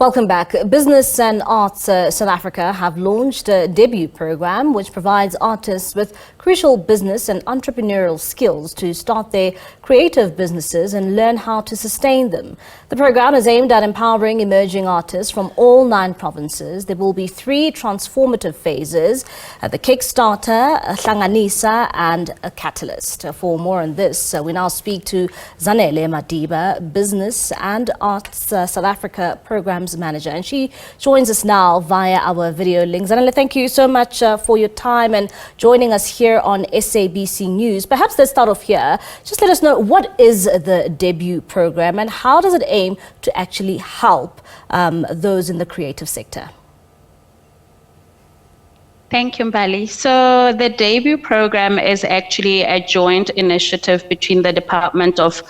Welcome back. Business and Arts South Africa have launched a debut program which provides artists with crucial business and entrepreneurial skills to start their creative businesses and learn how to sustain them. The program is aimed at empowering emerging artists from all 9 provinces. There will be 3 transformative phases: the Kickstarter, Hlanganisa and a Catalyst. For more on this, we now speak to Zanele Madiba, Business and Arts South Africa Programs Manager, and she joins us now via our video link. Zanele, thank you so much for your time and joining us here on SABC News. Perhaps let's start off here. Just let us know, what is the debut program and how does it aim to actually help those in the creative sector? Thank you, Mbali. So the debut program is actually a joint initiative between the Department of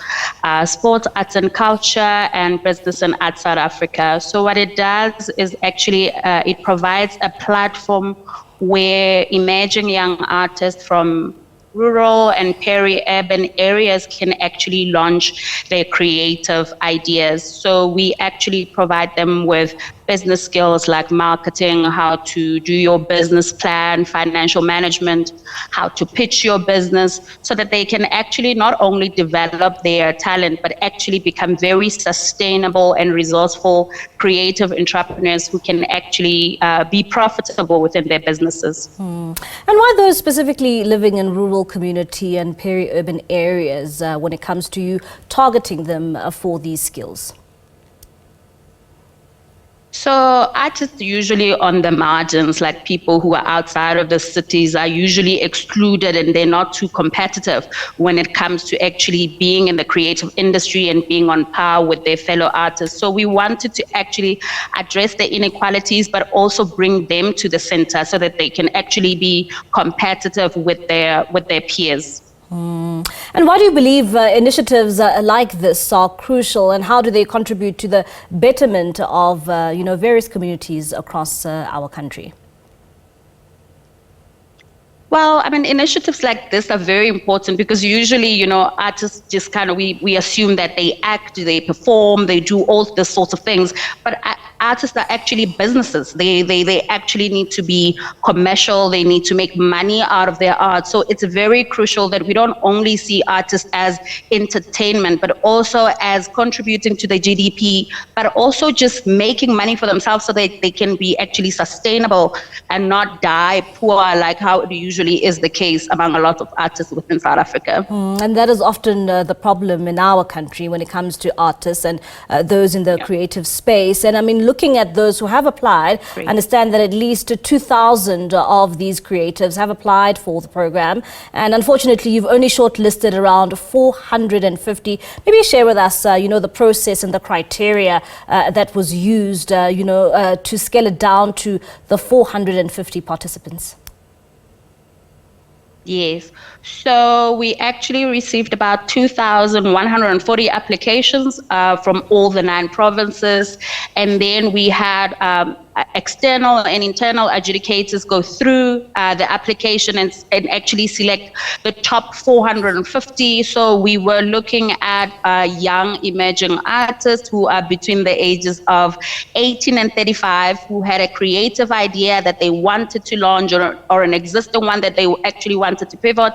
Sport, Arts and Culture and Business and Arts South Africa. So what it does is actually it provides a platform where emerging young artists from rural and peri-urban areas can actually launch their creative ideas. So we actually provide them with business skills like marketing, how to do your business plan, financial management, how to pitch your business, so that they can actually not only develop their talent, but actually become very sustainable and resourceful creative entrepreneurs who can actually be profitable within their businesses. And why those specifically living in rural community and peri-urban areas when it comes to you targeting them for these skills? So artists usually on the margins, like people who are outside of the cities, are usually excluded and they're not too competitive when it comes to actually being in the creative industry and being on par with their fellow artists. So we wanted to actually address the inequalities, but also bring them to the center so that they can actually be competitive with their peers. And why do you believe initiatives like this are crucial, and how do they contribute to the betterment of various communities across our country? Well, I mean, initiatives like this are very important because usually, artists just we assume that they act, they perform, they do all this sorts of things. But artists are actually businesses. They actually need to be commercial. They need to make money out of their art. So it's very crucial that we don't only see artists as entertainment, but also as contributing to the GDP, but also just making money for themselves so that they can be actually sustainable and not die poor, like how it usually is the case among a lot of artists within South Africa. And that is often the problem in our country when it comes to artists and those in the creative space. And I mean, looking at those who have applied, I understand that at least 2,000 of these creatives have applied for the program. And unfortunately, you've only shortlisted around 450. Maybe share with us, the process and the criteria that was used, to scale it down to the 450 participants. Yes. So we actually received about 2,140 applications from all the 9 provinces. And then we had external and internal adjudicators go through the application and actually select the top 450. So we were looking at young emerging artists who are between the ages of 18 and 35, who had a creative idea that they wanted to launch or an existing one that they actually wanted to pivot,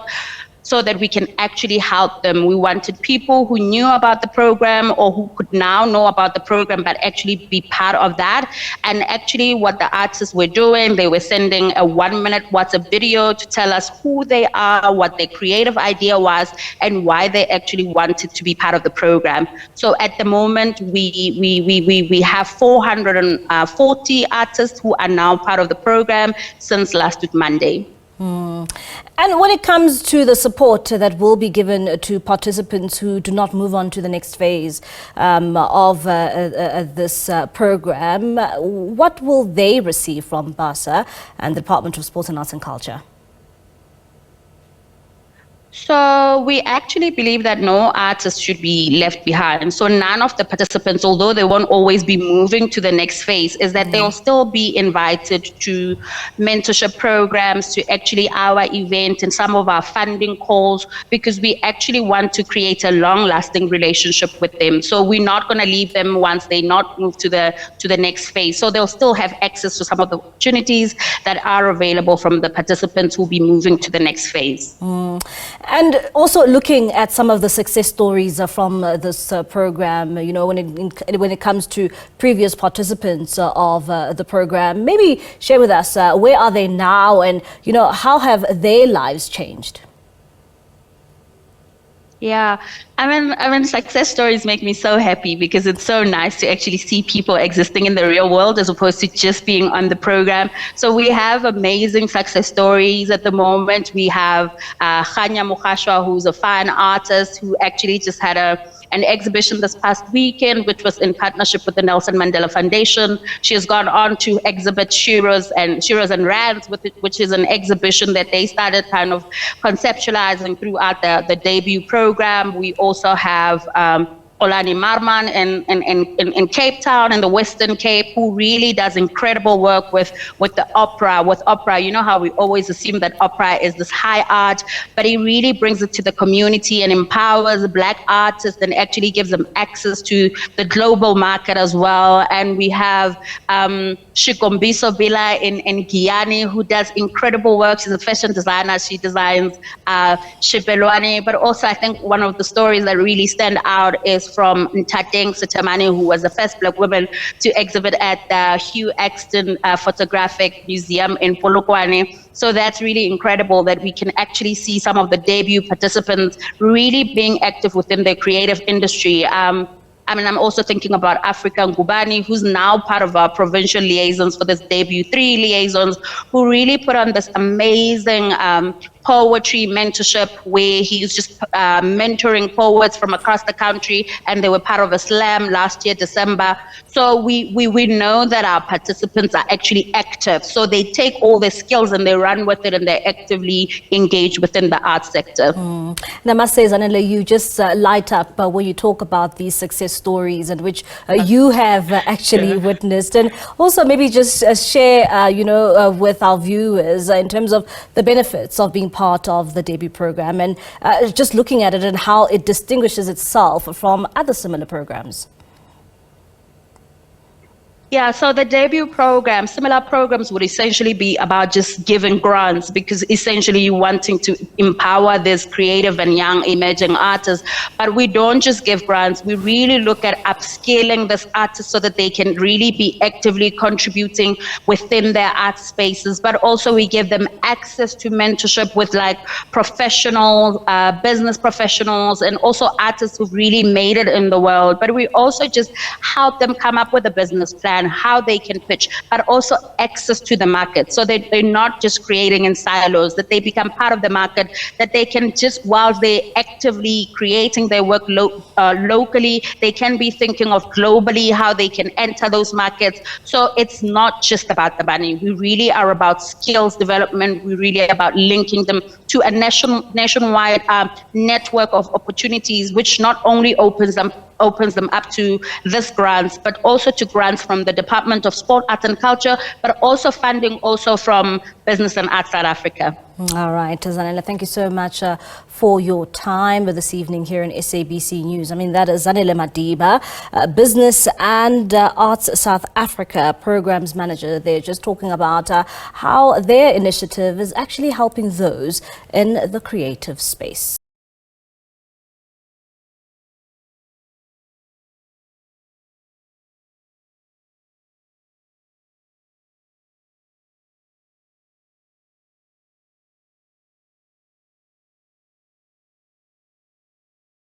so that we can actually help them. We wanted people who knew about the program or who could now know about the program, but actually be part of that. And actually what the artists were doing, they were sending a 1-minute WhatsApp video to tell us who they are, what their creative idea was, and why they actually wanted to be part of the program. So at the moment, we have 440 artists who are now part of the program since last week, Monday. And when it comes to the support that will be given to participants who do not move on to the next phase of this program, what will they receive from BASA and the Department of Sports and Arts and Culture? So we actually believe that no artist should be left behind. So none of the participants, although they won't always be moving to the next phase, is that they'll still be invited to mentorship programs, to actually our event and some of our funding calls, because we actually want to create a long-lasting relationship with them. So we're not going to leave them once they not move to the next phase. So they'll still have access to some of the opportunities that are available from the participants who'll be moving to the next phase. And also looking at some of the success stories from this program, you know, when it comes to previous participants of the program, maybe share with us where are they now, and you know, how have their lives changed? Yeah, I mean, success stories make me so happy because it's so nice to actually see people existing in the real world as opposed to just being on the program. So we have amazing success stories at the moment. We have Khanya Mukhashwa, who's a fine artist who actually just had an exhibition this past weekend, which was in partnership with the Nelson Mandela Foundation. She has gone on to exhibit Shiras and Rands, which is an exhibition that they started kind of conceptualizing throughout the debut program. We also have Olani Marman in Cape Town, in the Western Cape, who really does incredible work with the opera. With opera, you know how we always assume that opera is this high art, but he really brings it to the community and empowers Black artists and actually gives them access to the global market as well. And we have Shikombiso Bila in Guyana, who does incredible work. She's a fashion designer. She designs Shibelwane, but also I think one of the stories that really stand out is from Ntateng Sitamani, who was the first Black woman to exhibit at the Hugh Axton Photographic Museum in Polokwane. So that's really incredible that we can actually see some of the debut participants really being active within the creative industry. I mean, I'm also thinking about Africa Ngubani, who's now part of our provincial liaisons for this debut 3 liaisons, who really put on this amazing poetry mentorship where he's just mentoring poets from across the country, and they were part of a slam last year, December. So we know that our participants are actually active. So they take all their skills and they run with it, and they actively engage within the arts sector. And I must say, Zanele, you just light up when you talk about these success stories and which you have actually witnessed, and also maybe just share, with our viewers in terms of the benefits of being part of the debut program, and just looking at it and how it distinguishes itself from other similar programs. Yeah, so the debut program, similar programs would essentially be about just giving grants, because essentially you're wanting to empower this creative and young emerging artists. But we don't just give grants, we really look at upscaling this artist so that they can really be actively contributing within their art spaces. But also we give them access to mentorship with like professional, business professionals, and also artists who've really made it in the world. But we also just help them come up with a business plan, how they can pitch, but also access to the market. So they're not just creating in silos, that they become part of the market, that they can just, while they're actively creating their work locally, they can be thinking of globally how they can enter those markets. So it's not just about the money. We really are about skills development. We really are about linking them to a nationwide network of opportunities, which not only opens them up to this grants, but also to grants from the Department of Sport, Arts and Culture, but also funding also from Business and Arts South Africa. All right, Zanele, thank you so much for your time this evening here in SABC News. I mean, that is Zanele Madiba, Business and Arts South Africa Programs Manager. They're just talking about how their initiative is actually helping those in the creative space.